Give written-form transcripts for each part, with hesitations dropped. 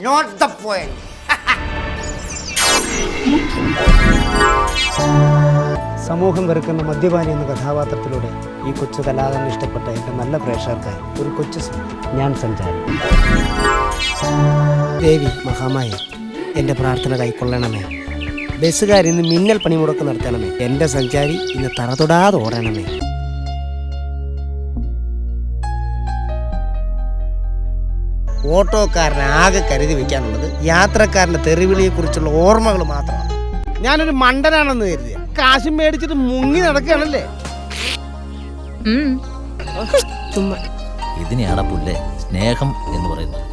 Not the point. സമൂഹം വെറുക്കുന്ന മദ്യപാനി എന്ന കഥാപാത്രത്തിലൂടെ ഈ കൊച്ചു കലാകാരനെ ഇഷ്ടപ്പെട്ട എൻ്റെ നല്ല പ്രേക്ഷകർക്കായി ഒരു കൊച്ചു ഞാൻ സഞ്ചാരി. ദേവി മഹാമായ എൻ്റെ പ്രാർത്ഥന കൈക്കൊള്ളണമേ. ബസ്സുകാരിന്ന് മിന്നൽ പണിമുടക്ക് നടത്തണമേ. എൻ്റെ സഞ്ചാരി ഇന്ന് തറതൊടാതെ ഓടണമേ. ഓട്ടോക്കാരനെ ആകെ കരുതി വയ്ക്കാനുള്ളത് യാത്രക്കാരൻ്റെ തെറിവിളിയെക്കുറിച്ചുള്ള ഓർമ്മകൾ മാത്രമാണ്. ഞാനൊരു മണ്ടനാണെന്ന് കരുതിയ കാശും മേടിച്ചിട്ട് മുങ്ങി നടക്കുകയാണല്ലേ. ചുമ്മാ ഇതിനെയാണ് പുല്ലേ സ്നേഹം എന്ന് പറയുന്നത്.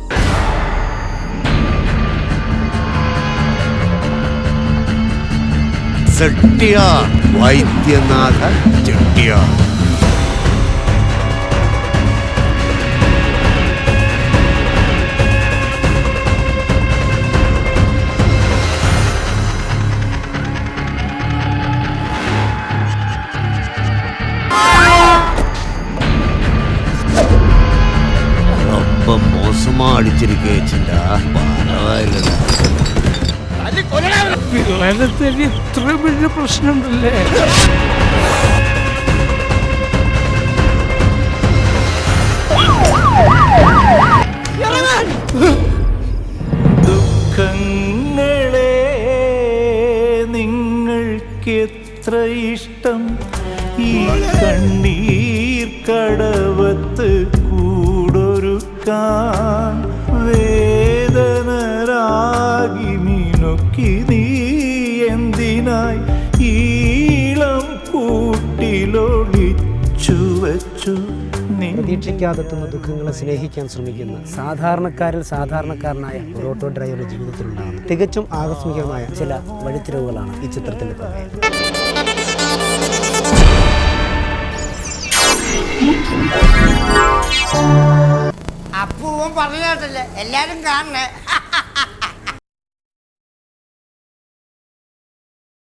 വൈദ്യനാഥ ചെട്ടിയാർ. ரொம்ப மோசமா அடிச்சிருக்கேச்சுடா. பரவாயில்லடா. പിള്ളേരത്തിൽ ഇത്ര വലിയ പ്രശ്നമുണ്ടല്ലേ? ദുഃഖങ്ങളെ നിങ്ങൾക്ക് എത്ര ഇഷ്ടം ഈ കണ്ണീർ കടവത്ത് കൂടൊരുക്കാൻ വേദനരാഗി മിനുക്കി നീ എന്തിനായി ഈളം കൂട്ടിലൊളിച്ചു വച്ചു? പ്രതീക്ഷിക്കാതെത്തുന്ന ദുഃഖങ്ങളെ സ്നേഹിക്കാൻ ശ്രമിക്കുന്ന സാധാരണക്കാരിൽ സാധാരണക്കാരനായ ഒരു ഓട്ടോ ഡ്രൈവറുടെ ജീവിതത്തിലുണ്ടാകുന്ന തികച്ചും ആകസ്മികമായ ചില വഴിത്തിരിവുകളാണ് ഈ ചിത്രത്തിന്റെ പ്രമേയം. അപ്പൂവൻ പറഞ്ഞിട്ടല്ലേ എല്ലാരും കാണണേ.